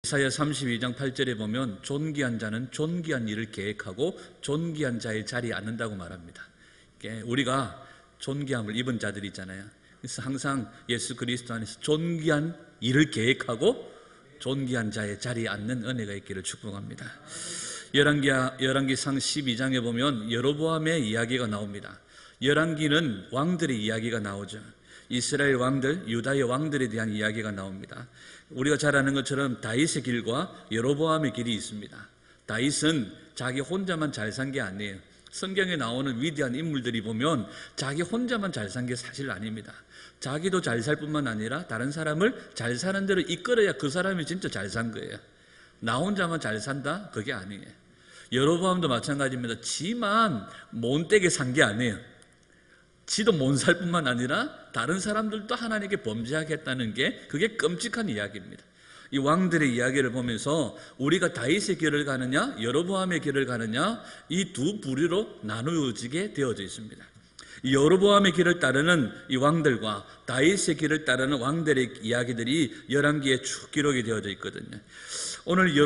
이사야 32장 8절에 보면 존귀한 자는 존귀한 일을 계획하고 존귀한 자의 자리에 앉는다고 말합니다. 우리가 존귀함을 입은 자들이 있잖아요. 그래서 항상 예수 그리스도 안에서 존귀한 일을 계획하고 존귀한 자의 자리에 앉는 은혜가 있기를 축복합니다. 열왕기상 12장에 보면 여로보암의 이야기가 나옵니다. 열왕기는 왕들의 이야기가 나오죠. 이스라엘 왕들, 유다의 왕들에 대한 이야기가 나옵니다. 우리가 잘 아는 것처럼 다윗의 길과 여로보암의 길이 있습니다. 다윗은 자기 혼자만 잘 산 게 아니에요. 성경에 나오는 위대한 인물들이 보면 자기 혼자만 잘 산 게 사실 아닙니다. 자기도 잘 살 뿐만 아니라 다른 사람을 잘 사는 대로 이끌어야 그 사람이 진짜 잘 산 거예요. 나 혼자만 잘 산다? 그게 아니에요. 여로보암도 마찬가지입니다. 지만 못되게 산 게 아니에요. 지도 못 살 뿐만 아니라 다른 사람들도 하나님께 범죄하게 했다는 게 그게 끔찍한 이야기입니다. 이 왕들의 이야기를 보면서 우리가 다윗의 길을 가느냐 여로보암의 길을 가느냐 이 두 부류로 나누어지게 되어져 있습니다. 이 여로보암의 길을 따르는 이 왕들과 다윗의 길을 따르는 왕들의 이야기들이 열왕기에 쭉 기록이 되어져 있거든요. 오늘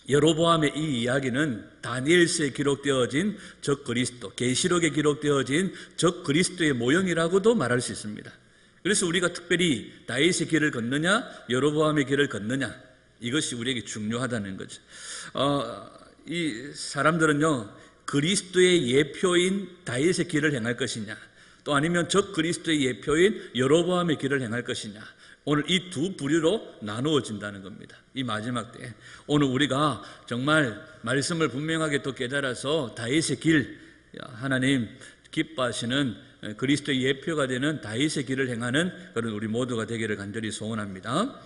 여로보암의 이 이야기는 다니엘서에 기록되어진 적그리스도, 계시록에 기록되어진 적그리스도의 모형이라고도 말할 수 있습니다. 그래서 우리가 특별히 다윗의 길을 걷느냐 여로보암의 길을 걷느냐 이것이 우리에게 중요하다는 거죠. 이 사람들은요 그리스도의 예표인 다윗의 길을 행할 것이냐 또 아니면 적그리스도의 예표인 여로보암의 길을 행할 것이냐 오늘 이 두 부류로 나누어진다는 겁니다. 이 마지막 때에 오늘 우리가 정말 말씀을 분명하게 또 깨달아서 다윗의 길, 하나님 기뻐하시는 그리스도의 예표가 되는 다윗의 길을 행하는 그런 우리 모두가 되기를 간절히 소원합니다.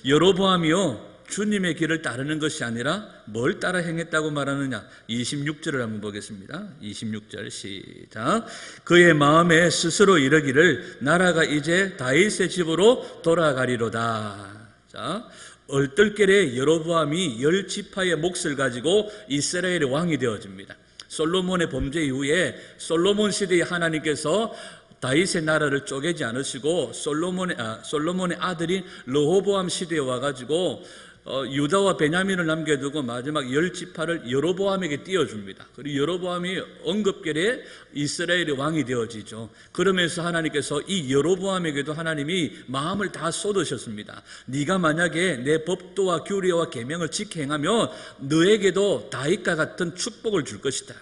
여로보암이요 주님의 길을 따르는 것이 아니라 뭘 따라 행했다고 말하느냐 26절을 한번 보겠습니다. 26절 시작. 그의 마음에 스스로 이르기를 나라가 이제 다윗의 집으로 돌아가리로다. 자, 얼떨결에 여로보암이 10지파의 몫을 가지고 이스라엘의 왕이 되어집니다. 솔로몬의 범죄 이후에 솔로몬 시대에 하나님께서 다윗의 나라를 쪼개지 않으시고 솔로몬의 아들인 르호보암 시대에 와가지고 유다와 베냐민을 남겨두고 마지막 10지파를 여로보암에게 띄워줍니다. 그리고 여로보암이 언급결에 이스라엘의 왕이 되어지죠. 그러면서 하나님께서 이 여로보암에게도 하나님이 마음을 다 쏟으셨습니다. 네가 만약에 내 법도와 규례와 계명을 지켜 행하면 너에게도 다윗과 같은 축복을 줄 것이다.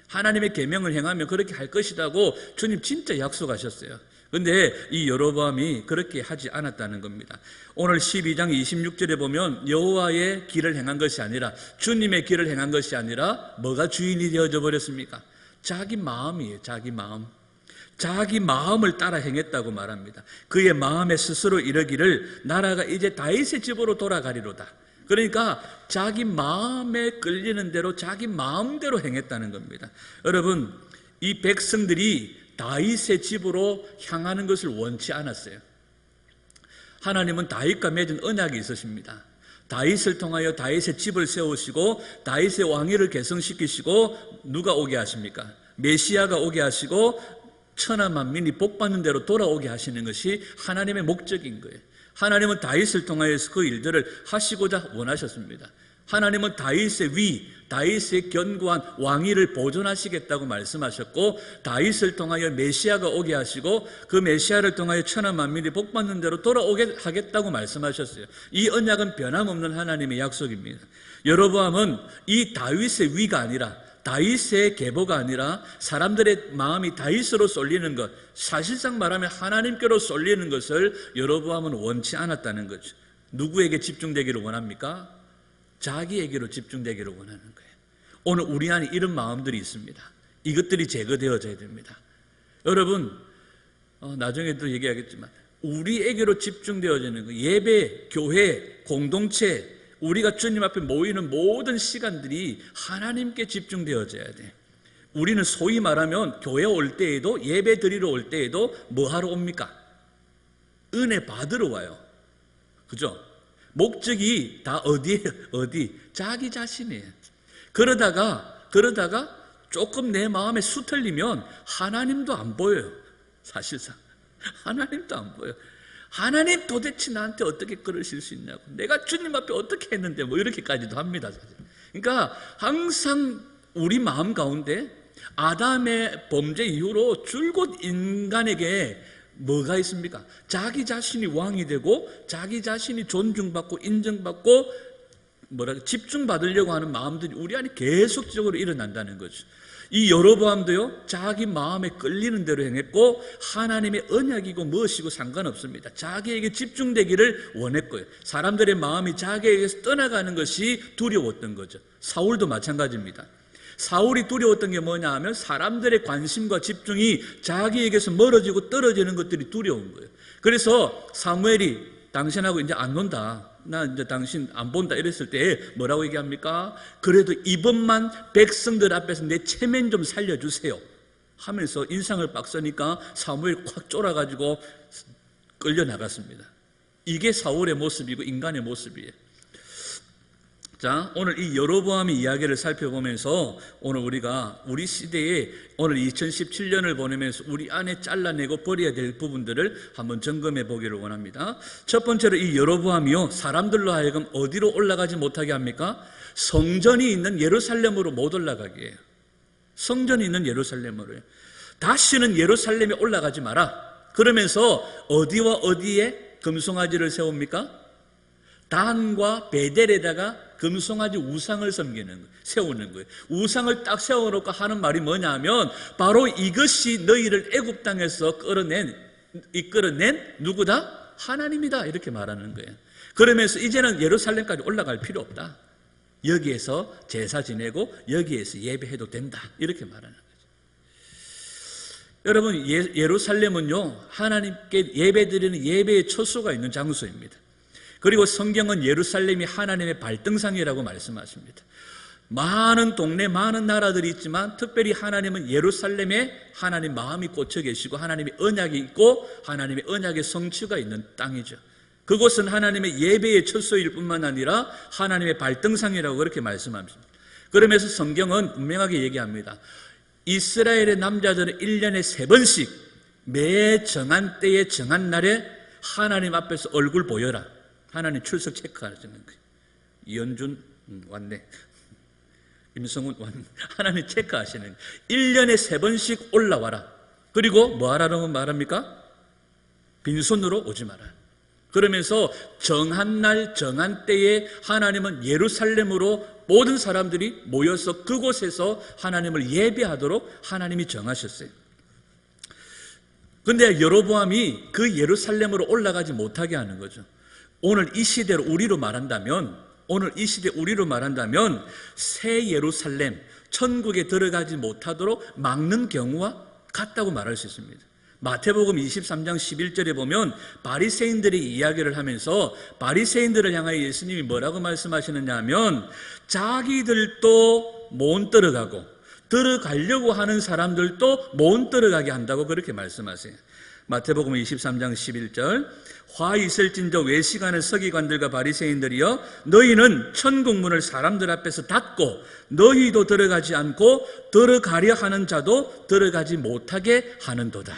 하나님의 계명을 행하면 그렇게 할 것이라고 주님 진짜 약속하셨어요. 그런데 이 여로보암이 그렇게 하지 않았다는 겁니다. 오늘 12장 26절에 보면 여호와의 길을 행한 것이 아니라 주님의 길을 행한 것이 아니라 뭐가 주인이 되어져 버렸습니까? 자기 마음이에요. 자기 마음. 자기 마음을 따라 행했다고 말합니다. 그의 마음에 스스로 이르기를 나라가 이제 다윗의 집으로 돌아가리로다. 그러니까 자기 마음에 끌리는 대로 자기 마음대로 행했다는 겁니다. 여러분 이 백성들이 다윗의 집으로 향하는 것을 원치 않았어요. 하나님은 다윗과 맺은 언약이 있으십니다. 다윗을 통하여 다윗의 집을 세우시고 다윗의 왕위를 계승시키시고 누가 오게 하십니까? 메시아가 오게 하시고 천하 만민이 복받는 대로 돌아오게 하시는 것이 하나님의 목적인 거예요. 하나님은 다윗을 통하여서 그 일들을 하시고자 원하셨습니다. 하나님은 다윗의 위, 다윗의 견고한 왕위를 보존하시겠다고 말씀하셨고 다윗을 통하여 메시아가 오게 하시고 그 메시아를 통하여 천하 만민이 복받는 대로 돌아오게 하겠다고 말씀하셨어요. 이 언약은 변함없는 하나님의 약속입니다. 여로보암은 이 다윗의 위가 아니라 다윗의 계보가 아니라 사람들의 마음이 다윗으로 쏠리는 것, 사실상 말하면 하나님께로 쏠리는 것을 여로보암은 원치 않았다는 거죠. 누구에게 집중되기를 원합니까? 자기에게로 집중되기를 원하는 거예요. 오늘 우리 안에 이런 마음들이 있습니다. 이것들이 제거되어져야 됩니다. 여러분 나중에도 얘기하겠지만 우리에게로 집중되어지는 거, 예배, 교회, 공동체 우리가 주님 앞에 모이는 모든 시간들이 하나님께 집중되어져야 돼. 우리는 소위 말하면 교회 올 때에도 예배 드리러 올 때에도 뭐 하러 옵니까? 은혜 받으러 와요. 그죠? 목적이 다 어디예요? 어디? 자기 자신이에요. 그러다가 조금 내 마음에 수틀리면 하나님도 안 보여요. 사실상 하나님도 안 보여요. 하나님 도대체 나한테 어떻게 그러실 수 있냐고, 내가 주님 앞에 어떻게 했는데 뭐 이렇게까지도 합니다, 사실. 그러니까 항상 우리 마음 가운데 아담의 범죄 이후로 줄곧 인간에게 뭐가 있습니까? 자기 자신이 왕이 되고 자기 자신이 존중받고 인정받고 집중받으려고 하는 마음들이 우리 안에 계속적으로 일어난다는 거죠. 이 여로보암도요, 자기 마음에 끌리는 대로 행했고 하나님의 언약이고 무엇이고 상관없습니다. 자기에게 집중되기를 원했고요. 사람들의 마음이 자기에게서 떠나가는 것이 두려웠던 거죠. 사울도 마찬가지입니다. 사울이 두려웠던 게 뭐냐 하면 사람들의 관심과 집중이 자기에게서 멀어지고 떨어지는 것들이 두려운 거예요. 그래서 사무엘이 당신하고 이제 안 논다, 나 이제 당신 안 본다 이랬을 때 뭐라고 얘기합니까? 그래도 이번만 백성들 앞에서 내 체면 좀 살려주세요 하면서 인상을 빡 쓰니까 사무엘이 콱 쫄아가지고 끌려나갔습니다. 이게 사울의 모습이고 인간의 모습이에요. 자, 오늘 이 여로보암의 이야기를 살펴보면서 오늘 우리가 우리 시대에 오늘 2017년을 보내면서 우리 안에 잘라내고 버려야 될 부분들을 한번 점검해 보기를 원합니다. 첫 번째로 이 여로보암이요, 사람들로 하여금 어디로 올라가지 못하게 합니까? 성전이 있는 예루살렘으로 못 올라가게 해요. 성전이 있는 예루살렘으로요. 다시는 예루살렘에 올라가지 마라. 그러면서 어디와 어디에 금송아지를 세웁니까? 단과 베델에다가 금송아지 우상을 세우는 거예요. 우상을 딱 세워놓고 하는 말이 뭐냐 하면 바로 이것이 너희를 애굽 땅에서 이끌어낸 누구다? 하나님이다, 이렇게 말하는 거예요. 그러면서 이제는 예루살렘까지 올라갈 필요 없다. 여기에서 제사 지내고 여기에서 예배해도 된다, 이렇게 말하는 거죠. 여러분, 예루살렘은요, 하나님께 예배드리는 예배의 처소가 있는 장소입니다. 그리고 성경은 예루살렘이 하나님의 발등상이라고 말씀하십니다. 많은 동네, 많은 나라들이 있지만 특별히 하나님은 예루살렘에 하나님 마음이 꽂혀 계시고 하나님의 언약이 있고 하나님의 언약의 성취가 있는 땅이죠. 그곳은 하나님의 예배의 처소일 뿐만 아니라 하나님의 발등상이라고 그렇게 말씀합니다. 그러면서 성경은 분명하게 얘기합니다. 이스라엘의 남자들은 1년에 3번씩 매 정한 때에 정한 날에 하나님 앞에서 얼굴 보여라. 하나님 출석 체크하시는 거예요. 이현준 왔네. 임성훈 왔네. 하나님 체크하시는 거예요. 1년에 3번씩 올라와라. 그리고 뭐 하라고 말합니까? 빈손으로 오지 마라. 그러면서 정한 날 정한 때에 하나님은 예루살렘으로 모든 사람들이 모여서 그곳에서 하나님을 예배하도록 하나님이 정하셨어요. 그런데 여로보암이 그 예루살렘으로 올라가지 못하게 하는 거죠. 오늘 이 시대로 우리로 말한다면 새 예루살렘, 천국에 들어가지 못하도록 막는 경우와 같다고 말할 수 있습니다. 마태복음 23장 11절에 보면 바리새인들이 이야기를 하면서 바리새인들을 향하여 예수님이 뭐라고 말씀하시느냐 하면 자기들도 못 들어가고 들어가려고 하는 사람들도 못 들어가게 한다고 그렇게 말씀하세요. 마태복음 23장 11절, 화 있을진저 외시가는 서기관들과 바리새인들이여, 너희는 천국문을 사람들 앞에서 닫고 너희도 들어가지 않고 들어가려 하는 자도 들어가지 못하게 하는도다.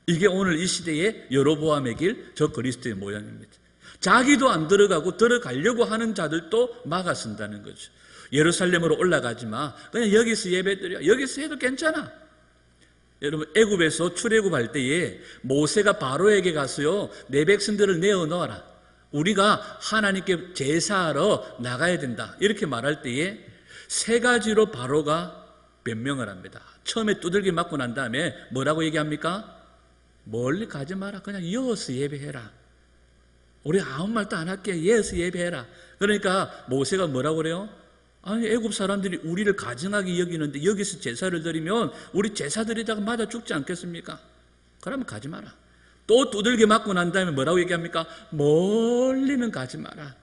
이게 오늘 이 시대의 여로보암의 길, 저 그리스도의 모양입니다. 자기도 안 들어가고 들어가려고 하는 자들도 막아선다는 거죠. 예루살렘으로 올라가지 마. 그냥 여기서 예배드려. 여기서 해도 괜찮아. 여러분, 애굽에서 출애굽할 때에 모세가 바로에게 가서요, 내 백성들을 내어놓아라. 우리가 하나님께 제사하러 나가야 된다. 이렇게 말할 때에 3가지로 바로가 변명을 합니다. 처음에 두들겨 맞고 난 다음에 뭐라고 얘기합니까? 멀리 가지 마라. 그냥 여기서 예배해라. 우리 아무 말도 안 할게. 여기서 예배해라. 그러니까 모세가 뭐라고 그래요? 아니, 애굽 사람들이 우리를 가증하게 여기는데 여기서 제사를 드리면 우리 제사 드리다가 맞아 죽지 않겠습니까? 그러면 가지 마라. 또 두들겨 맞고 난 다음에 뭐라고 얘기합니까? 멀리는 가지 마라.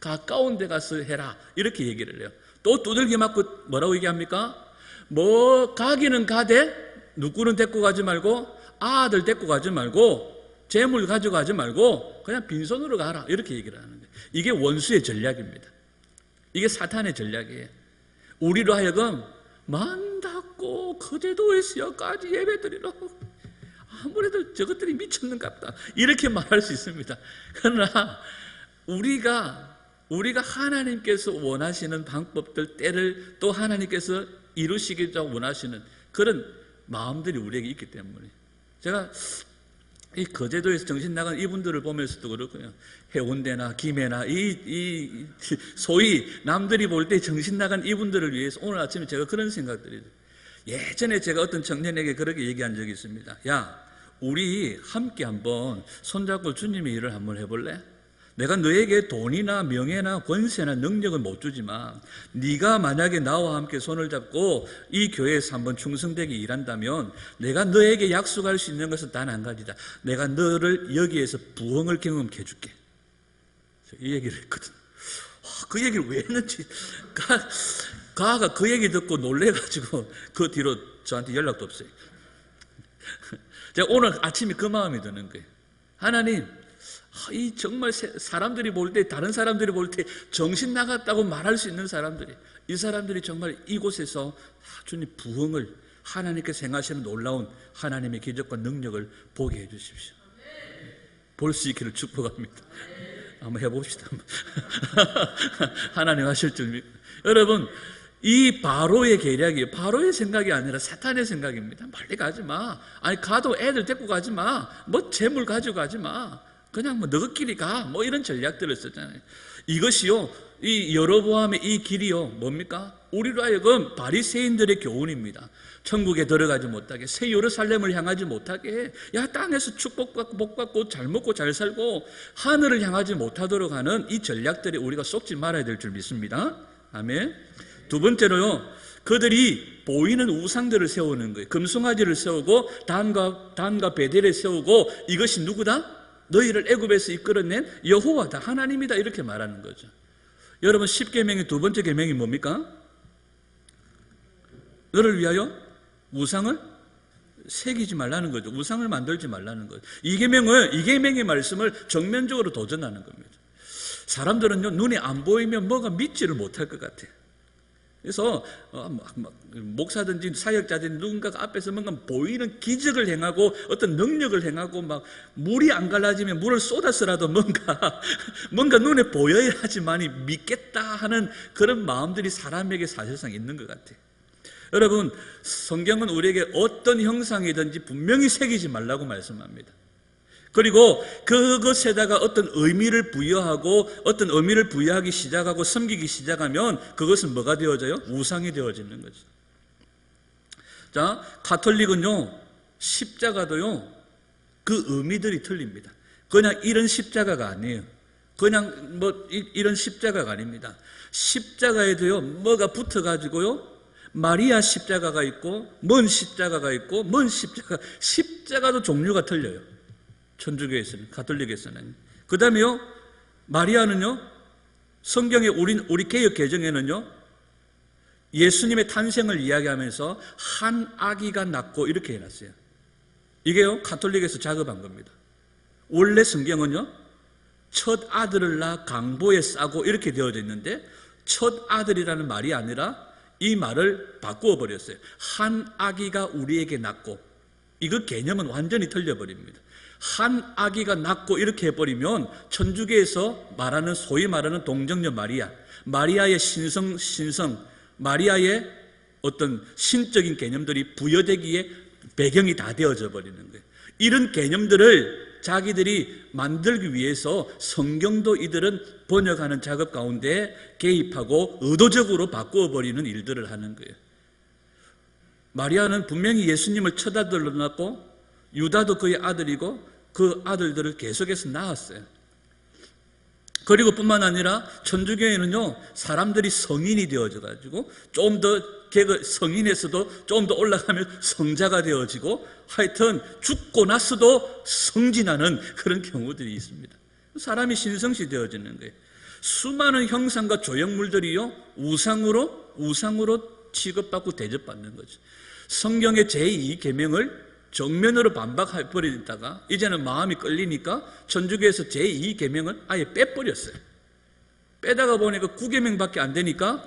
가까운 데 가서 해라. 이렇게 얘기를 해요. 또 두들겨 맞고 뭐라고 얘기합니까? 뭐 가기는 가되 누구는 데리고 가지 말고 아들 데리고 가지 말고 재물 가져가지 말고 그냥 빈손으로 가라. 이렇게 얘기를 하는데 이게 원수의 전략입니다. 이게 사탄의 전략이에요. 우리로 하여금 만 닫고 거제도에서 여기까지 예배드리라고 아무래도 저것들이 미쳤는갑다 이렇게 말할 수 있습니다. 그러나 우리가 하나님께서 원하시는 방법들, 때를 또 하나님께서 이루시기를 원하시는 그런 마음들이 우리에게 있기 때문에, 제가 이 거제도에서 정신 나간 이분들을 보면서도 그렇고요, 해운대나 김해나 이 소위 남들이 볼 때 정신 나간 이분들을 위해서 오늘 아침에 제가 그런 생각들이, 예전에 제가 어떤 청년에게 그렇게 얘기한 적이 있습니다. 야, 우리 함께 한번 손잡고 주님의 일을 한번 해볼래? 내가 너에게 돈이나 명예나 권세나 능력은 못 주지만 네가 만약에 나와 함께 손을 잡고 이 교회에서 한번 충성되게 일한다면 내가 너에게 약속할 수 있는 것은 단 한 가지다. 내가 너를 여기에서 부흥을 경험케 해줄게. 이 얘기를 했거든. 그 얘기를 왜 했는지, 가가 그 얘기 듣고 놀래가지고 그 뒤로 저한테 연락도 없어요. 제가 오늘 아침에 그 마음이 드는 거예요. 하나님, 이 정말 사람들이 볼 때, 다른 사람들이 볼 때 정신 나갔다고 말할 수 있는 사람들이, 이 사람들이 정말 이곳에서 주님 부흥을, 하나님께서 행하시는 놀라운 하나님의 기적과 능력을 보게 해주십시오. 볼 수 있기를 축복합니다. 한번 해봅시다. 하나님 하실 줄 믿고. 여러분, 이 바로의 계략이에요. 바로의 생각이 아니라 사탄의 생각입니다. 멀리 가지 마. 아니, 가도 애들 데리고 가지 마. 뭐 재물 가지고 가지 마. 그냥 뭐 너희끼리 가. 뭐 이런 전략들을 썼잖아요. 이것이요, 이 여로보암의 이 길이요, 뭡니까? 우리로 하여금 바리새인들의 교훈입니다. 천국에 들어가지 못하게, 새 예루살렘을 향하지 못하게 해. 야, 땅에서 축복받고 복받고 잘 먹고 잘 살고 하늘을 향하지 못하도록 하는 이 전략들에 우리가 속지 말아야 될 줄 믿습니다. 아멘. 두 번째로요, 그들이 보이는 우상들을 세우는 거예요. 금송아지를 세우고 단과 베델을 세우고, 이것이 누구다? 너희를 애굽에서 이끌어낸 여호와다, 하나님이다, 이렇게 말하는 거죠. 여러분, 10계명의 두 번째 계명이 뭡니까? 너를 위하여 우상을 새기지 말라는 거죠. 우상을 만들지 말라는 거죠. 이 계명의 말씀을 정면적으로 도전하는 겁니다. 사람들은요, 눈에 안 보이면 뭐가 믿지를 못할 것 같아요. 그래서 목사든지 사역자든지 누군가가 앞에서 뭔가 보이는 기적을 행하고 어떤 능력을 행하고 막 물이 안 갈라지면 물을 쏟아서라도 뭔가 눈에 보여야지만이 믿겠다 하는 그런 마음들이 사람에게 사실상 있는 것 같아요. 여러분, 성경은 우리에게 어떤 형상이든지 분명히 새기지 말라고 말씀합니다. 그리고 그것에다가 어떤 의미를 부여하고, 어떤 의미를 부여하기 시작하고 섬기기 시작하면 그것은 뭐가 되어져요? 우상이 되어지는 거죠. 자, 가톨릭은요, 십자가도요, 그 의미들이 틀립니다. 그냥 이런 십자가가 아니에요. 그냥 이런 십자가가 아닙니다. 십자가에도요, 뭐가 붙어가지고요, 마리아 십자가가 있고, 먼 십자가가 있고, 십자가도 종류가 틀려요. 천주교에서는, 가톨릭에서는. 그 다음에요, 마리아는요, 성경의 우리 개역 개정에는요, 예수님의 탄생을 이야기하면서 한 아기가 낳고 이렇게 해놨어요. 이게요, 가톨릭에서 작업한 겁니다. 원래 성경은요, 첫 아들을 낳아 강보에 싸고 이렇게 되어져 있는데, 첫 아들이라는 말이 아니라 이 말을 바꾸어 버렸어요. 한 아기가 우리에게 낳고. 이거 개념은 완전히 틀려버립니다. 한 아기가 낳고 이렇게 해버리면 천주교에서 말하는, 소위 말하는 동정녀 마리아의 신성, 마리아의 어떤 신적인 개념들이 부여되기에 배경이 다 되어져 버리는 거예요. 이런 개념들을 자기들이 만들기 위해서 성경도 이들은 번역하는 작업 가운데 개입하고 의도적으로 바꾸어 버리는 일들을 하는 거예요. 마리아는 분명히 예수님을 첫 아들로 낳고, 유다도 그의 아들이고, 그 아들들을 계속해서 낳았어요. 그리고 뿐만 아니라 천주교에는요, 사람들이 성인이 되어져가지고 좀 더 성인에서도 좀 더 올라가면 성자가 되어지고, 하여튼 죽고 나서도 성진하는 그런 경우들이 있습니다. 사람이 신성시 되어지는 거예요. 수많은 형상과 조형물들이요, 우상으로 취급받고 대접받는 거죠. 성경의 제2계명을 정면으로 반박해버리다가 이제는 마음이 끌리니까 천주교에서 제2계명을 아예 빼버렸어요. 빼다가 보니까 9계명밖에 안 되니까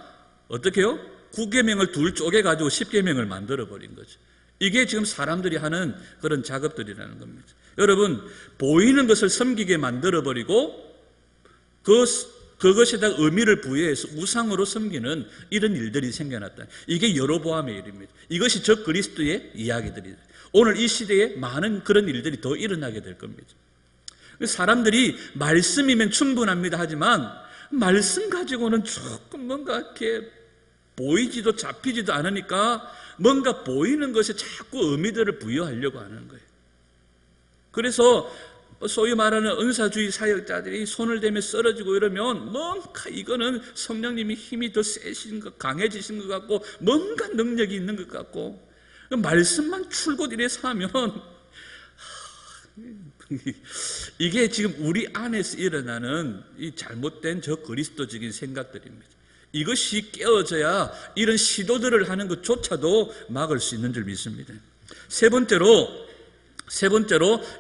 어떻게 해요? 9계명을 둘 쪼개가지고 10계명을 만들어버린 거죠. 이게 지금 사람들이 하는 그런 작업들이라는 겁니다. 여러분, 보이는 것을 섬기게 만들어버리고 그것에다 의미를 부여해서 우상으로 섬기는 이런 일들이 생겨났다. 이게 여로보암의 일입니다. 이것이 적 그리스도의 이야기들이죠. 오늘 이 시대에 많은 그런 일들이 더 일어나게 될 겁니다. 사람들이 말씀이면 충분합니다 하지만 말씀 가지고는 조금 뭔가 이렇게 보이지도 잡히지도 않으니까 뭔가 보이는 것에 자꾸 의미들을 부여하려고 하는 거예요. 그래서 소위 말하는 은사주의 사역자들이 손을 대며 쓰러지고 이러면 뭔가 이거는 성령님이 힘이 더 세신 것, 강해지신 것 같고 뭔가 능력이 있는 것 같고 말씀만 출곧 이래서 하면 이게 지금 우리 안에서 일어나는 이 잘못된 저 그리스도적인 생각들입니다. 이것이 깨어져야 이런 시도들을 하는 것조차도 막을 수 있는 줄 믿습니다. 세 번째로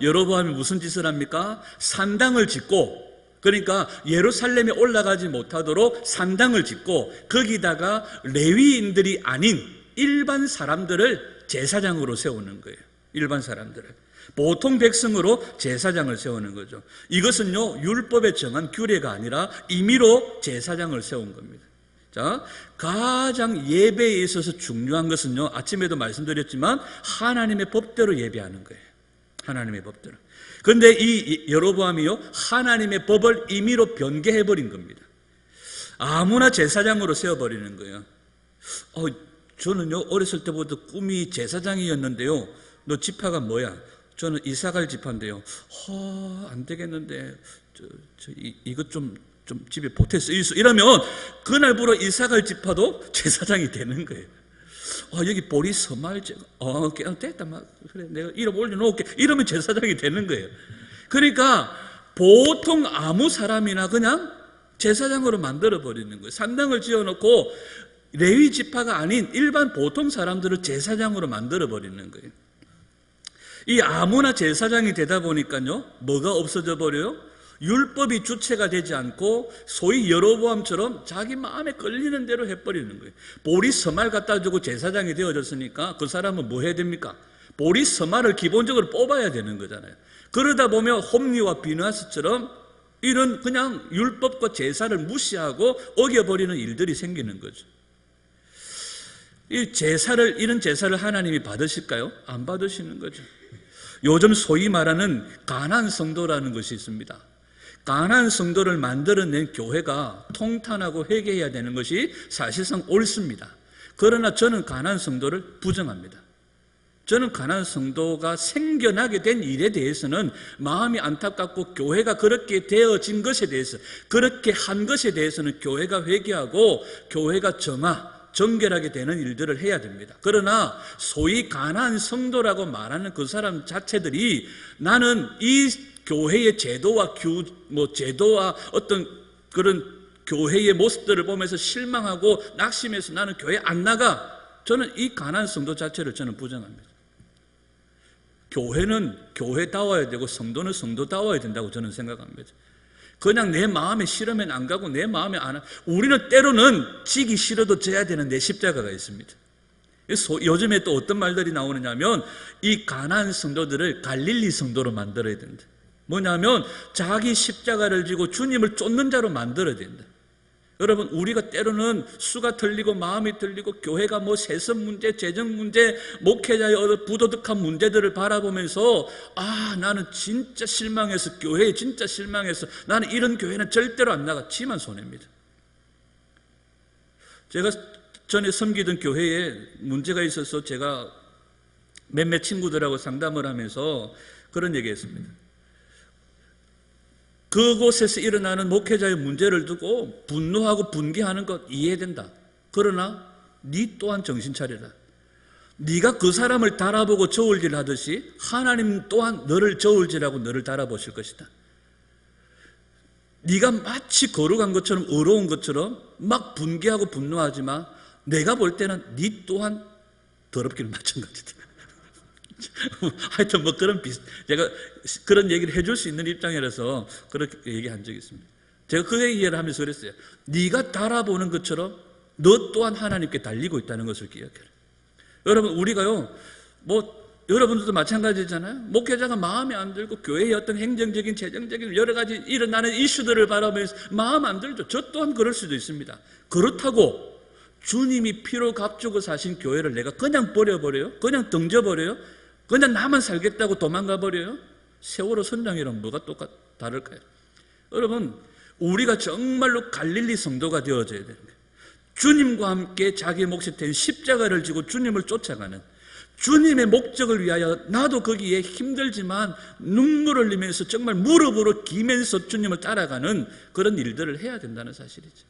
여로보암이 무슨 짓을 합니까? 산당을 짓고, 그러니까 예루살렘에 올라가지 못하도록 산당을 짓고 거기다가 레위인들이 아닌 일반 사람들을 제사장으로 세우는 거예요. 일반 사람들을 보통 백성으로 제사장을 세우는 거죠. 이것은요 율법에 정한 규례가 아니라 임의로 제사장을 세운 겁니다. 자, 가장 예배에 있어서 중요한 것은요, 아침에도 말씀드렸지만 하나님의 법대로 예배하는 거예요. 하나님의 법대로. 그런데 이 여로보암이요 하나님의 법을 임의로 변개해버린 겁니다. 아무나 제사장으로 세워버리는 거예요. 저는요 어렸을 때부터 꿈이 제사장이었는데요. 너 지파가 뭐야? 저는 이사갈 지파인데요. 안 되겠는데 이것 좀 집에 보태 쓰이소. 이러면 그날부로 이사갈 지파도 제사장이 되는 거예요. 여기 보리 서말제, 됐다, 그래, 내가 이름 올려놓을게. 이러면 제사장이 되는 거예요. 그러니까 보통 아무 사람이나 그냥 제사장으로 만들어버리는 거예요. 산당을 지어놓고 레위 지파가 아닌 일반 보통 사람들을 제사장으로 만들어버리는 거예요. 이 아무나 제사장이 되다 보니까요, 뭐가 없어져 버려요? 율법이 주체가 되지 않고 소위 여로보암처럼 자기 마음에 끌리는 대로 해버리는 거예요. 보리 서말 갖다 주고 제사장이 되어졌으니까 그 사람은 뭐 해야 됩니까? 보리 서말을 기본적으로 뽑아야 되는 거잖아요. 그러다 보면 홈리와 비누아스처럼 이런 그냥 율법과 제사를 무시하고 어겨버리는 일들이 생기는 거죠. 이런 제사를 하나님이 받으실까요? 안 받으시는 거죠. 요즘 소위 말하는 가나안 성도라는 것이 있습니다. 가나안 성도를 만들어낸 교회가 통탄하고 회개해야 되는 것이 사실상 옳습니다. 그러나 저는 가나안 성도를 부정합니다. 저는 가나안 성도가 생겨나게 된 일에 대해서는 마음이 안타깝고 교회가 그렇게 되어진 것에 대해서, 그렇게 한 것에 대해서는 교회가 회개하고 교회가 정결하게 되는 일들을 해야 됩니다. 그러나 소위 가나안 성도라고 말하는 그 사람 자체들이 나는 이 교회의 제도와 제도와 어떤 그런 교회의 모습들을 보면서 실망하고 낙심해서 나는 교회 안 나가. 저는 이 가나안 성도 자체를 저는 부정합니다. 교회는 교회다워야 되고 성도는 성도다워야 된다고 저는 생각합니다. 그냥 내 마음에 싫으면 안 가고 내 마음에 안 하고, 우리는 때로는 지기 싫어도 져야 되는 내 십자가가 있습니다. 요즘에 또 어떤 말들이 나오느냐 하면 이 가나안 성도들을 갈릴리 성도로 만들어야 된다. 뭐냐면 자기 십자가를 지고 주님을 쫓는 자로 만들어야 된다. 여러분, 우리가 때로는 수가 틀리고 마음이 틀리고 교회가 세선 문제, 재정 문제, 목회자의 부도덕한 문제들을 바라보면서 나는 진짜 실망해서, 교회에 진짜 실망해서 나는 이런 교회는 절대로 안 나가. 지만 손해입니다. 제가 전에 섬기던 교회에 문제가 있어서 제가 몇몇 친구들하고 상담을 하면서 그런 얘기했습니다. 그곳에서 일어나는 목회자의 문제를 두고 분노하고 분개하는 것 이해된다. 그러나 네 또한 정신 차려라. 네가 그 사람을 달아보고 저울질 하듯이 하나님 또한 너를 저울질하고 너를 달아보실 것이다. 네가 마치 거룩한 것처럼 의로운 것처럼 막 분개하고 분노하지 마. 내가 볼 때는 네 또한 더럽기는 마찬가지다. 하여튼 제가 그런 얘기를 해줄 수 있는 입장이라서 그렇게 얘기한 적이 있습니다. 제가 그 얘기를 하면서 그랬어요. 네가 달아보는 것처럼 너 또한 하나님께 달리고 있다는 것을 기억해라. 여러분, 우리가요 여러분들도 마찬가지잖아요. 목회자가 마음에 안 들고 교회의 어떤 행정적인, 재정적인 여러 가지 일어나는 이슈들을 바라보면서 마음 안 들죠. 저 또한 그럴 수도 있습니다. 그렇다고 주님이 피로 값주고 사신 교회를 내가 그냥 버려버려요? 그냥 던져버려요? 그냥 나만 살겠다고 도망가 버려요? 세월호 선장이랑 뭐가 다를까요? 여러분, 우리가 정말로 갈릴리 성도가 되어져야 되는 거예요. 주님과 함께 자기 몫이 된 십자가를 지고 주님을 쫓아가는, 주님의 목적을 위하여 나도 거기에 힘들지만 눈물을 흘리면서 정말 무릎으로 기면서 주님을 따라가는 그런 일들을 해야 된다는 사실이죠.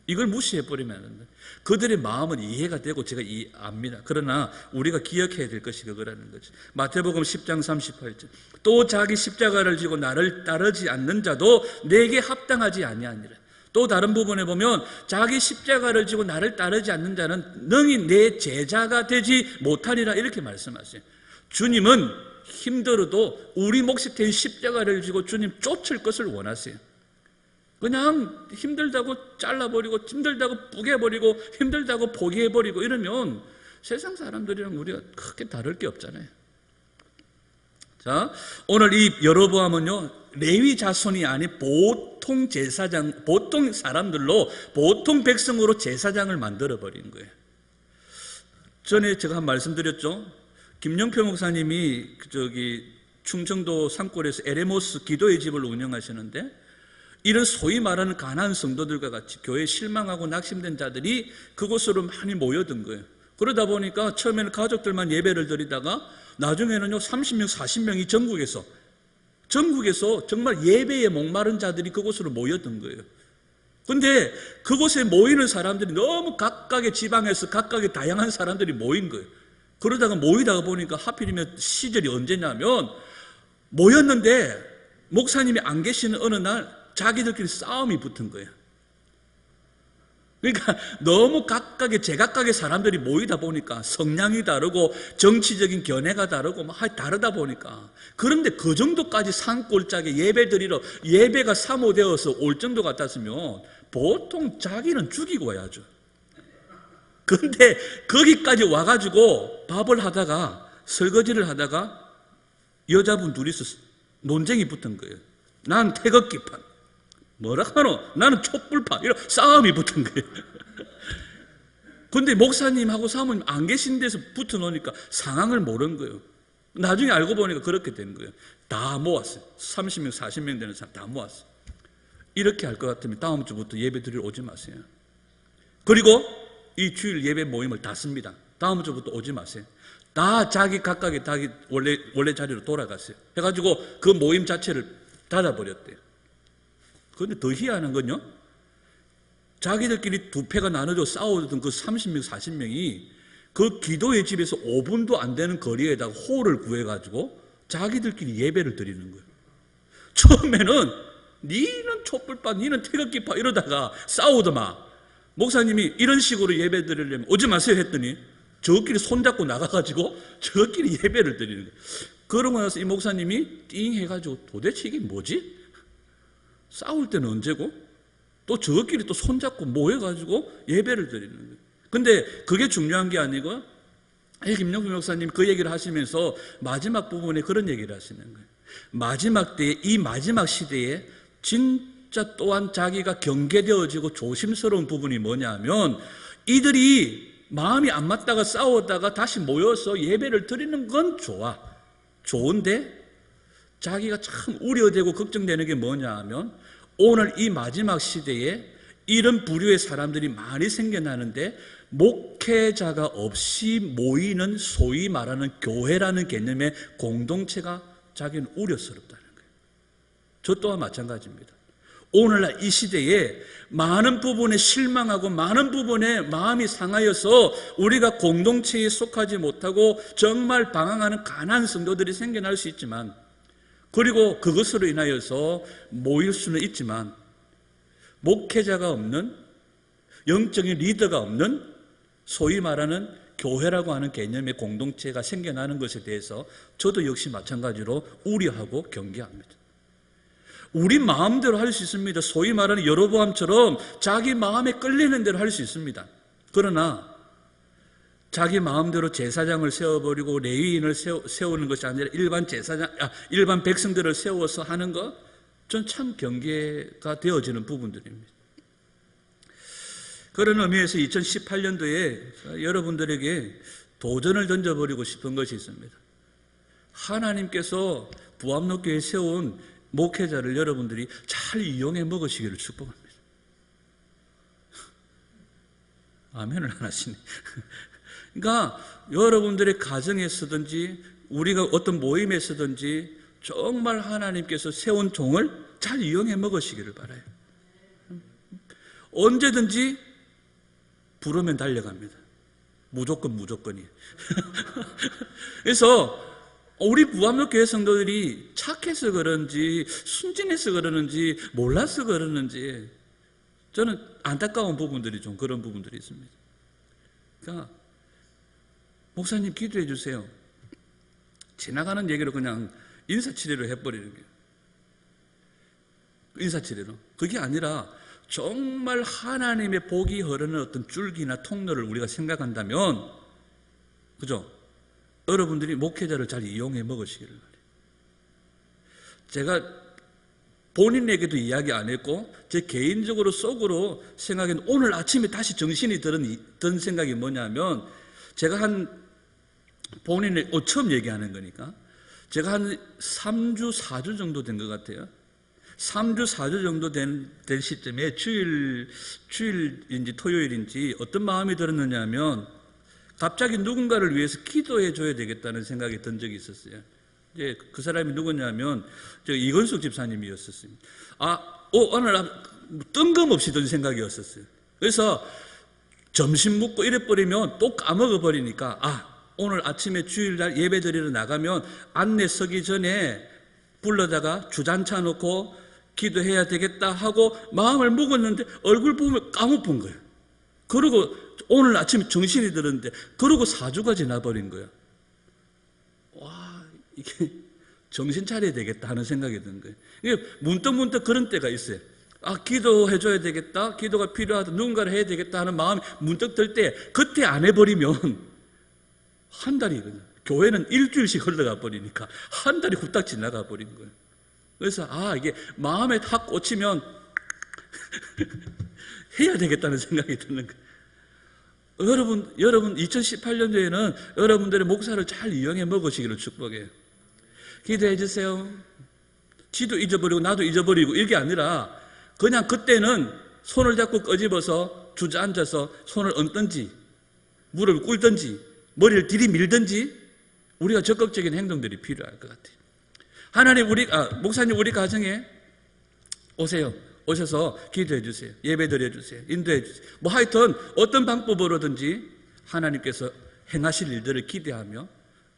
이걸 무시해버리면 안 된다. 그들의 마음은 이해가 되고 제가 압니다. 그러나 우리가 기억해야 될 것이 그거라는 거죠. 마태복음 10장 38절. 또 자기 십자가를 지고 나를 따르지 않는 자도 내게 합당하지 아니하니라. 또 다른 부분에 보면 자기 십자가를 지고 나를 따르지 않는 자는 능히 내 제자가 되지 못하리라 이렇게 말씀하세요. 주님은 힘들어도 우리 몫이 된 십자가를 지고 주님 쫓을 것을 원하세요. 그냥 힘들다고 잘라버리고 힘들다고 뿌개버리고 힘들다고 포기해버리고 이러면 세상 사람들이랑 우리가 크게 다를 게 없잖아요. 자, 오늘 이 여로보암은요, 레위 자손이 아닌 보통 제사장, 보통 사람들로 보통 백성으로 제사장을 만들어버린 거예요. 전에 제가 한 말씀드렸죠. 김영표 목사님이 충청도 산골에서 에레모스 기도의 집을 운영하시는데 이런 소위 말하는 가난한 성도들과 같이 교회에 실망하고 낙심된 자들이 그곳으로 많이 모여든 거예요. 그러다 보니까 처음에는 가족들만 예배를 드리다가 나중에는요 30명, 40명이 전국에서 정말 예배에 목마른 자들이 그곳으로 모여든 거예요. 근데 그곳에 모이는 사람들이 너무 각각의 지방에서 각각의 다양한 사람들이 모인 거예요. 그러다가 모이다가 보니까 하필이면 시절이 언제냐면 모였는데 목사님이 안 계시는 어느 날 자기들끼리 싸움이 붙은 거예요. 그러니까 너무 제각각의 사람들이 모이다 보니까 성향이 다르고 정치적인 견해가 다르고 다르다 보니까, 그런데 그 정도까지 산골짜기 예배가 사모되어서 올 정도 같았으면 보통 자기는 죽이고 와야죠. 그런데 거기까지 와가지고 밥을 하다가 설거지를 하다가 여자분 둘이서 논쟁이 붙은 거예요. 난 태극기파, 뭐라 하노? 나는 촛불파. 이런 싸움이 붙은 거예요. 근데 목사님하고 사모님 안 계신 데서 붙어 놓으니까 상황을 모르는 거예요. 나중에 알고 보니까 그렇게 된 거예요. 다 모았어요. 30명, 40명 되는 사람 다 모았어요. 이렇게 할 것 같으면 다음 주부터 예배 드리러 오지 마세요. 그리고 이 주일 예배 모임을 닫습니다. 다음 주부터 오지 마세요. 다 각각의 원래 자리로 돌아갔어요. 해가지고 그 모임 자체를 닫아버렸대요. 그런데 더 희한한 건요, 자기들끼리 두 패가 나눠져 싸우던 그 30명, 40명이 그 기도의 집에서 5분도 안 되는 거리에다가 홀을 구해가지고 자기들끼리 예배를 드리는 거예요. 처음에는 니는 촛불파, 니는 태극기파 이러다가 싸우더만 목사님이 이런 식으로 예배 드리려면 오지 마세요 했더니 저끼리 손잡고 나가가지고 저끼리 예배를 드리는 거예요. 그러고 나서 이 목사님이 띵 해가지고 도대체 이게 뭐지? 싸울 때는 언제고? 또 저끼리 또 손잡고 모여가지고 예배를 드리는 거예요. 근데 그게 중요한 게 아니고 김영표 목사님 그 얘기를 하시면서 마지막 부분에 그런 얘기를 하시는 거예요. 마지막 때에, 이 마지막 시대에 진짜 또한 자기가 경계되어지고 조심스러운 부분이 뭐냐면 이들이 마음이 안 맞다가 싸웠다가 다시 모여서 예배를 드리는 건 좋은데 자기가 참 우려되고 걱정되는 게 뭐냐 하면 오늘 이 마지막 시대에 이런 부류의 사람들이 많이 생겨나는데 목회자가 없이 모이는 소위 말하는 교회라는 개념의 공동체가 자기는 우려스럽다는 거예요. 저 또한 마찬가지입니다. 오늘날 이 시대에 많은 부분에 실망하고 많은 부분에 마음이 상하여서 우리가 공동체에 속하지 못하고 정말 방황하는 가난한 성도들이 생겨날 수 있지만, 그리고 그것으로 인하여서 모일 수는 있지만 목회자가 없는, 영적인 리더가 없는 소위 말하는 교회라고 하는 개념의 공동체가 생겨나는 것에 대해서 저도 역시 마찬가지로 우려하고 경계합니다. 우리 마음대로 할 수 있습니다. 소위 말하는 여로보암처럼 자기 마음에 끌리는 대로 할 수 있습니다. 그러나 자기 마음대로 제사장을 세워버리고 레위인을 세우는 것이 아니라 일반 백성들을 세워서 하는 것, 전 참 경계가 되어지는 부분들입니다. 그런 의미에서 2018년도에 여러분들에게 도전을 던져버리고 싶은 것이 있습니다. 하나님께서 부암록교회에 세운 목회자를 여러분들이 잘 이용해 먹으시기를 축복합니다. 아멘을 안 하시네. 그러니까 여러분들의 가정에서든지 우리가 어떤 모임에서든지 정말 하나님께서 세운 종을 잘 이용해 먹으시기를 바라요. 언제든지 부르면 달려갑니다. 무조건이에요. 그래서 우리 부암록교회 성도들이 착해서 그런지 순진해서 그러는지 몰라서 그러는지 저는 안타까운 부분들이 좀 그런 부분들이 있습니다. 그러니까 목사님 기도해 주세요. 지나가는 얘기로 그냥 인사치레로 해버리는 거예요. 인사치레로. 그게 아니라 정말 하나님의 복이 흐르는 어떤 줄기나 통로를 우리가 생각한다면, 그죠? 여러분들이 목회자를 잘 이용해 먹으시기를 바래요. 제가 본인에게도 이야기 안 했고 제 개인적으로 속으로 생각엔 오늘 아침에 다시 정신이 든 생각이 뭐냐면, 제가 본인의 처음 얘기하는 거니까 제가 한 3주, 4주 정도 된 것 같아요. 3주, 4주 정도 된 시점에 주일인지 토요일인지 어떤 마음이 들었느냐 하면 갑자기 누군가를 위해서 기도해 줘야 되겠다는 생각이 든 적이 있었어요. 이제 그 사람이 누구냐면 이건숙 집사님이었었습니다. 오늘 뜬금없이 든 생각이었었어요. 그래서 점심 먹고 이래버리면 또 까먹어버리니까 오늘 아침에 주일날 예배 드리러 나가면 안내 서기 전에 불러다가 주잔차 놓고 기도해야 되겠다 하고 마음을 먹었는데 얼굴 보면 까먹은 거예요. 그리고 오늘 아침에 정신이 들었는데 그러고 4주가 지나버린 거예요. 와, 이게 정신 차려야 되겠다 하는 생각이 든 거예요. 이게 문득 그런 때가 있어요. 기도해줘야 되겠다, 기도가 필요하다, 누군가를 해야 되겠다 하는 마음이 문득 들 때 그때 안 해버리면 한 달이 그냥, 교회는 일주일씩 흘러가 버리니까 한 달이 후딱 지나가 버린 거예요. 그래서 이게 마음에 탁 꽂히면 해야 되겠다는 생각이 드는 거예요. 여러분 2018년도에는 여러분들의 목사를 잘 이용해 먹으시기를 축복해요. 기도해 주세요. 지도 잊어버리고 나도 잊어버리고 이게 아니라 그냥 그때는 손을 잡고 꺼집어서 주저앉아서 손을 얹든지 무릎을 꿇든지 머리를 들이밀든지 우리가 적극적인 행동들이 필요할 것 같아요. 하나님, 목사님 우리 가정에 오세요. 오셔서 기도해 주세요. 예배 드려 주세요. 인도해 주세요. 하여튼 어떤 방법으로든지 하나님께서 행하실 일들을 기대하며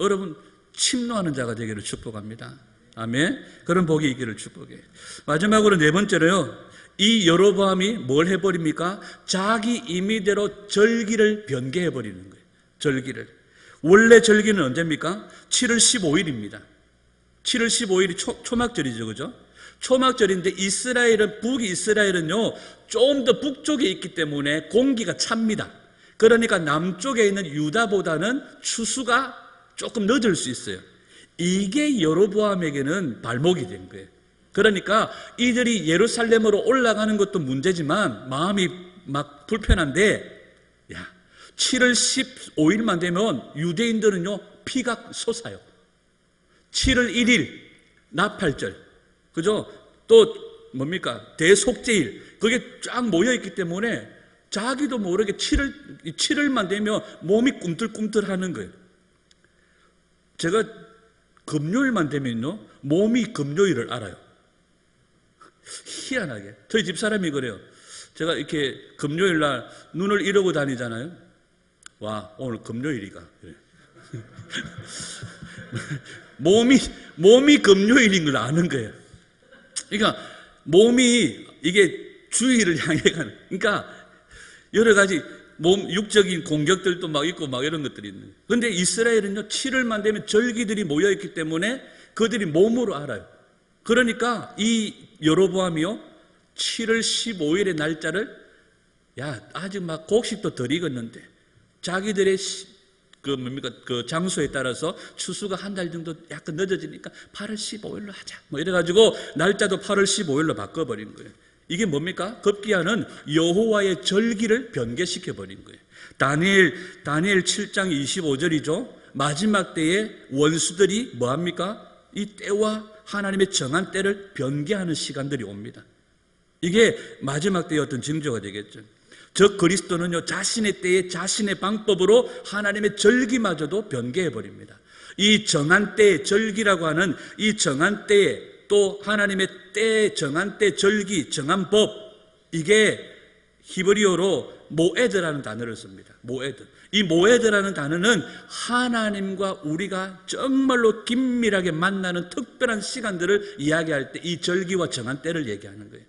여러분 침노하는 자가 되기를 축복합니다. 아멘. 그런 복이 있기를 축복해요. 마지막으로 네 번째로요. 이 여로보암이 뭘 해버립니까? 자기 임의대로 절기를 변개해버리는 거예요. 절기를. 원래 절기는 언제입니까? 7월 15일입니다. 7월 15일이 초막절이죠. 그죠? 초막절인데 북이스라엘은요, 좀 더 북쪽에 있기 때문에 공기가 찹니다. 그러니까 남쪽에 있는 유다보다는 추수가 조금 늦을 수 있어요. 이게 여로보암에게는 발목이 된 거예요. 그러니까 이들이 예루살렘으로 올라가는 것도 문제지만 마음이 막 불편한데 7월 15일만 되면 유대인들은요 피가 솟아요. 7월 1일 나팔절, 그죠? 또 뭡니까? 대속제일, 그게 쫙 모여있기 때문에 자기도 모르게 7월만 되면 몸이 꿈틀꿈틀하는 거예요. 제가 금요일만 되면요 몸이 금요일을 알아요. 희한하게 저희 집사람이 그래요. 제가 이렇게 금요일날 눈을 이러고 다니잖아요. 와, 오늘 금요일이가 그래. 몸이 금요일인 걸 아는 거예요. 그러니까 몸이 이게 주의를 향해 가는, 그러니까 여러 가지 육적인 공격들도 막 있고 막 이런 것들이 있는 거예요. 그런데 이스라엘은요 7월만 되면 절기들이 모여있기 때문에 그들이 몸으로 알아요. 그러니까 이 여로보암이요 7월 15일의 날짜를 아직 막 곡식도 덜 익었는데 자기들의 그 장소에 따라서 추수가 한 달 정도 약간 늦어지니까 8월 15일로 하자. 뭐 이래가지고 날짜도 8월 15일로 바꿔버린 거예요. 이게 뭡니까? 급기야는 여호와의 절기를 변개시켜 버린 거예요. 다니엘 7장 25절이죠. 마지막 때에 원수들이 뭐합니까? 이 때와 하나님의 정한 때를 변개하는 시간들이 옵니다. 이게 마지막 때의 어떤 징조가 되겠죠. 즉 그리스도는요, 자신의 때에 자신의 방법으로 하나님의 절기마저도 변개해버립니다. 이 정한 때의 절기라고 하는 이 정한 때에 또 하나님의 때, 정한 때, 절기, 정한 법, 이게 히브리어로 모에드라는 단어를 씁니다. 모에드. 이 모에드라는 단어는 하나님과 우리가 정말로 긴밀하게 만나는 특별한 시간들을 이야기할 때 이 절기와 정한 때를 얘기하는 거예요.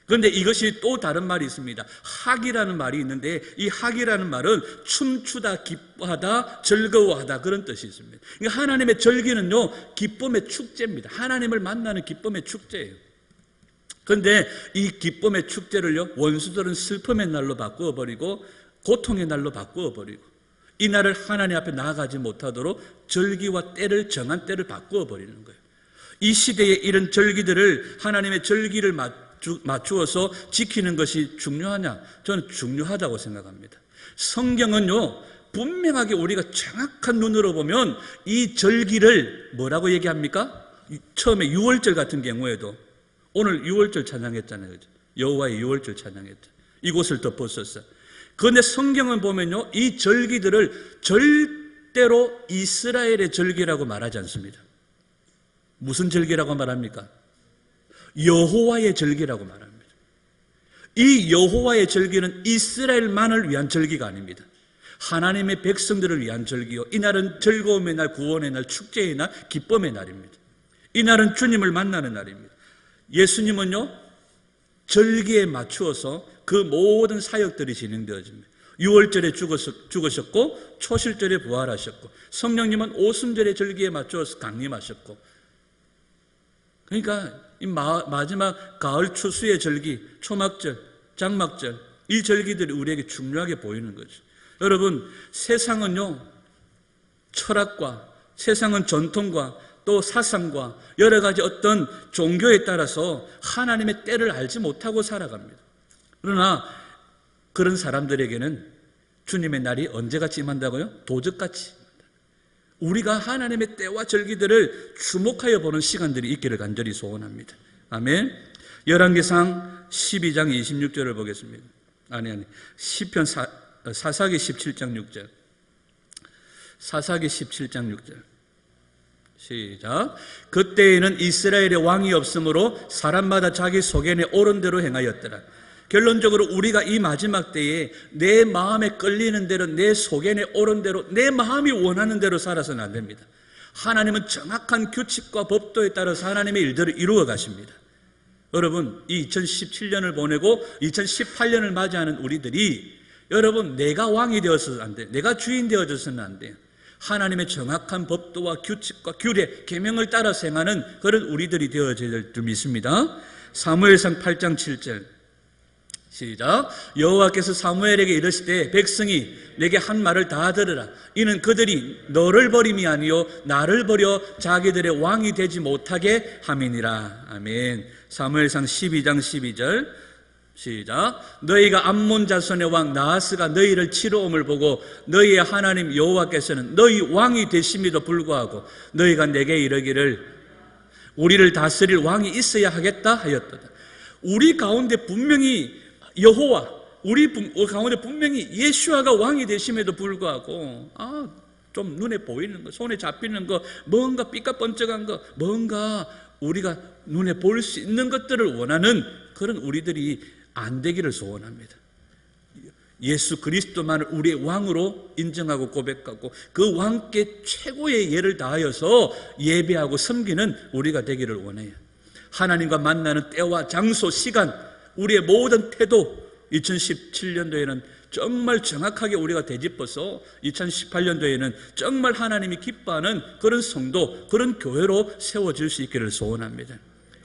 그런데 이것이 또 다른 말이 있습니다. 학이라는 말이 있는데 이 학이라는 말은 춤추다, 기뻐하다, 즐거워하다 그런 뜻이 있습니다. 그러니까 하나님의 절기는요, 기쁨의 축제입니다. 하나님을 만나는 기쁨의 축제예요. 그런데 이 기쁨의 축제를요, 원수들은 슬픔의 날로 바꾸어 버리고 고통의 날로 바꾸어 버리고 이 날을 하나님 앞에 나아가지 못하도록 절기와 때를, 정한 때를 바꾸어 버리는 거예요. 이 시대에 이런 절기들을, 하나님의 절기를 맞추어서 지키는 것이 중요하냐? 저는 중요하다고 생각합니다. 성경은요, 분명하게 우리가 정확한 눈으로 보면 이 절기를 뭐라고 얘기합니까? 처음에 유월절 같은 경우에도, 오늘 유월절 찬양했잖아요. 여호와의 유월절 찬양했죠. 이곳을 덮었었어. 그런데 성경은 보면요, 이 절기들을 절대로 이스라엘의 절기라고 말하지 않습니다. 무슨 절기라고 말합니까? 여호와의 절기라고 말합니다. 이 여호와의 절기는 이스라엘만을 위한 절기가 아닙니다. 하나님의 백성들을 위한 절기요, 이날은 즐거움의 날, 구원의 날, 축제의 날, 기쁨의 날입니다. 이날은 주님을 만나는 날입니다. 예수님은요, 절기에 맞추어서 그 모든 사역들이 진행되어집니다. 6월절에 죽으셨고 초실절에 부활하셨고 성령님은 오순절의 절기에 맞추어서 강림하셨고, 그러니까 이 마지막 가을 추수의 절기, 초막절, 장막절, 이 절기들이 우리에게 중요하게 보이는 거죠. 여러분, 세상은요, 철학과 세상은 전통과 또 사상과 여러 가지 어떤 종교에 따라서 하나님의 때를 알지 못하고 살아갑니다. 그러나 그런 사람들에게는 주님의 날이 언제같이 임한다고요? 도적같이. 우리가 하나님의 때와 절기들을 주목하여 보는 시간들이 있기를 간절히 소원합니다. 아멘. 열왕기상 12장 26절을 보겠습니다. 시편 사사기 17장 6절. 사사기 17장 6절. 시작. 그때에는 이스라엘의 왕이 없으므로 사람마다 자기 소견에 옳은 대로 행하였더라. 결론적으로 우리가 이 마지막 때에 내 마음에 끌리는 대로, 내 소견에 옳은 대로, 내 마음이 원하는 대로 살아서는 안 됩니다. 하나님은 정확한 규칙과 법도에 따라서 하나님의 일들을 이루어 가십니다. 여러분, 이 2017년을 보내고 2018년을 맞이하는 우리들이, 여러분, 내가 왕이 되어서는 안 돼요. 내가 주인 되어져서는 안 돼요. 하나님의 정확한 법도와 규칙과 규례, 계명을 따라서 행하는 그런 우리들이 되어져야 될 줄 믿습니다. 사무엘상 8장 7절. 시작. 여호와께서 사무엘에게 이르시되 백성이 내게 한 말을 다 들으라. 이는 그들이 너를 버림이 아니요 나를 버려 자기들의 왕이 되지 못하게 함이니라. 아멘. 사무엘상 12장 12절. 시작. 너희가 암몬 자손의 왕 나하스가 너희를 치러옴을 보고 너희의 하나님 여호와께서는 너희 왕이 되심에도 불구하고 너희가 내게 이르기를 우리를 다스릴 왕이 있어야 하겠다 하였도다. 우리 가운데 분명히 여호와, 우리 가운데 분명히 예수아가 왕이 되심에도 불구하고 좀 눈에 보이는 거, 손에 잡히는 거, 뭔가 삐까뻔쩍한 거, 뭔가 우리가 눈에 볼 수 있는 것들을 원하는 그런 우리들이 안 되기를 소원합니다. 예수 그리스도만을 우리의 왕으로 인정하고 고백하고 그 왕께 최고의 예를 다하여서 예배하고 섬기는 우리가 되기를 원해요. 하나님과 만나는 때와 장소, 시간, 우리의 모든 태도, 2017년도에는 정말 정확하게 우리가 되짚어서 2018년도에는 정말 하나님이 기뻐하는 그런 성도, 그런 교회로 세워질 수 있기를 소원합니다.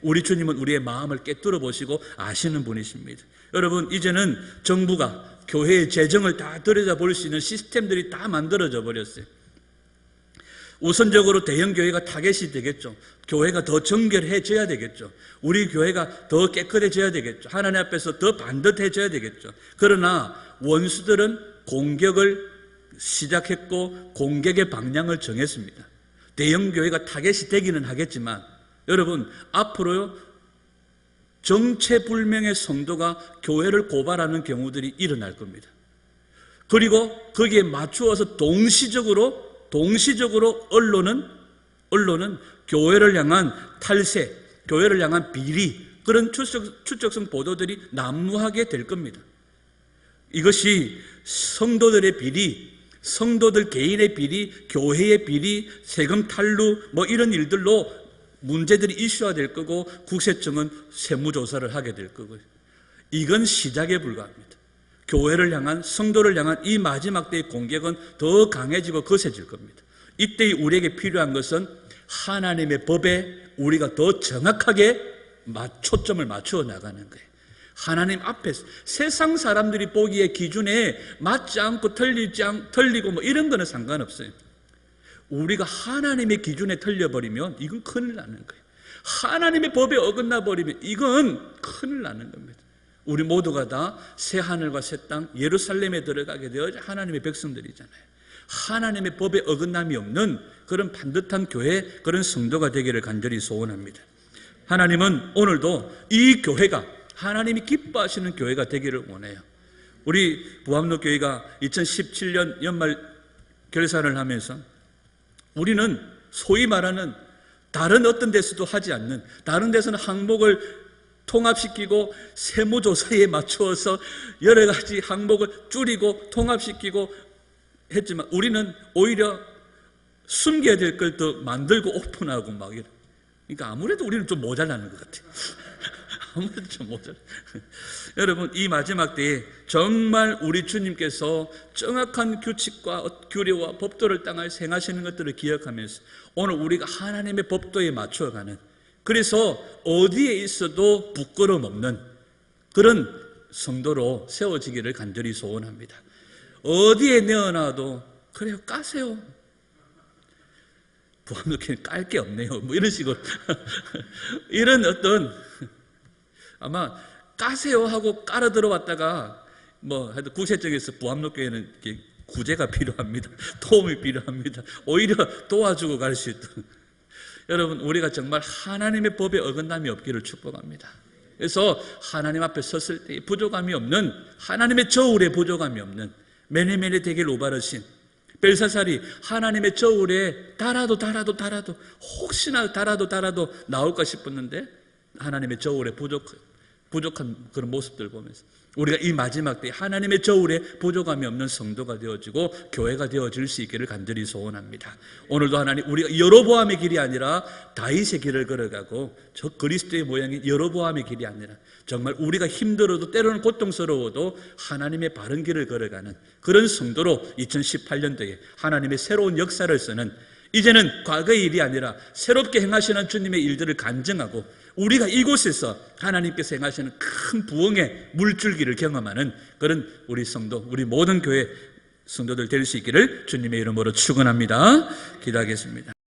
우리 주님은 우리의 마음을 꿰뚫어 보시고 아시는 분이십니다. 여러분, 이제는 정부가 교회의 재정을 다 들여다볼 수 있는 시스템들이 다 만들어져 버렸어요. 우선적으로 대형교회가 타겟이 되겠죠. 교회가 더 정결해져야 되겠죠. 우리 교회가 더 깨끗해져야 되겠죠. 하나님 앞에서 더 반듯해져야 되겠죠. 그러나 원수들은 공격을 시작했고 공격의 방향을 정했습니다. 대형교회가 타겟이 되기는 하겠지만 여러분, 앞으로요 정체불명의 성도가 교회를 고발하는 경우들이 일어날 겁니다. 그리고 거기에 맞추어서 동시적으로 언론은 교회를 향한 탈세, 교회를 향한 비리, 그런 추적성 보도들이 난무하게 될 겁니다. 이것이 성도들의 비리, 성도들 개인의 비리, 교회의 비리, 세금 탈루 이런 일들로 문제들이 이슈화될 거고 국세청은 세무조사를 하게 될 거고요. 이건 시작에 불과합니다. 교회를 향한, 성도를 향한 이 마지막 때의 공격은 더 강해지고 거세질 겁니다. 이때 우리에게 필요한 것은 하나님의 법에 우리가 더 정확하게 초점을 맞추어 나가는 거예요. 하나님 앞에서 세상 사람들이 보기에 기준에 맞지 않고 틀리고 이런 거는 상관없어요. 우리가 하나님의 기준에 틀려버리면 이건 큰일 나는 거예요. 하나님의 법에 어긋나 버리면 이건 큰일 나는 겁니다. 우리 모두가 다 새 하늘과 새 땅 예루살렘에 들어가게 되어 하나님의 백성들이잖아요. 하나님의 법에 어긋남이 없는 그런 반듯한 교회, 그런 성도가 되기를 간절히 소원합니다. 하나님은 오늘도 이 교회가 하나님이 기뻐하시는 교회가 되기를 원해요. 우리 부암로교회가 2017년 연말 결산을 하면서 우리는 소위 말하는 다른 어떤 데서도 하지 않는, 다른 데서는 항목을 통합시키고 세무조사에 맞추어서 여러 가지 항목을 줄이고 통합시키고 했지만 우리는 오히려 숨겨야 될 걸 더 만들고 오픈하고 막 이래. 그러니까 아무래도 우리는 좀 모자라는 것 같아요. 아무래도 좀 모자라. 여러분, 이 마지막 때에 정말 우리 주님께서 정확한 규칙과 규례와 법도를 땅을 행하시는 것들을 기억하면서 오늘 우리가 하나님의 법도에 맞춰가는, 그래서 어디에 있어도 부끄러움 없는 그런 성도로 세워지기를 간절히 소원합니다. 어디에 내어놔도 그래요, 까세요. 부암교회는 깔 게 없네요. 이런 식으로 이런 어떤 아마 까세요 하고 깔아 들어왔다가 하여튼 구체적에서 부암로교회는 구제가 필요합니다. 도움이 필요합니다. 오히려 도와주고 갈 수 있도록. 여러분, 우리가 정말 하나님의 법에 어긋남이 없기를 축복합니다. 그래서 하나님 앞에 섰을 때 부족함이 없는, 하나님의 저울에 부족함이 없는 메네메네 데겔 오바르신 벨사살이 하나님의 저울에 달아도 혹시나 달아도 나올까 싶었는데 하나님의 저울에 부족한 그런 모습들 보면서 우리가 이 마지막 때 하나님의 저울에 부족함이 없는 성도가 되어지고 교회가 되어질 수 있기를 간절히 소원합니다. 오늘도 하나님, 우리가 여로보암의 길이 아니라 다윗의 길을 걸어가고 저 그리스도의 모양인 여로보암의 길이 아니라 정말 우리가 힘들어도 때로는 고통스러워도 하나님의 바른 길을 걸어가는 그런 성도로 2018년도에 하나님의 새로운 역사를 쓰는, 이제는 과거의 일이 아니라 새롭게 행하시는 주님의 일들을 간증하고 우리가 이곳에서 하나님께서 행하시는 큰 부흥의 물줄기를 경험하는 그런 우리 성도, 우리 모든 교회 성도들 될 수 있기를 주님의 이름으로 축원합니다. 기도하겠습니다.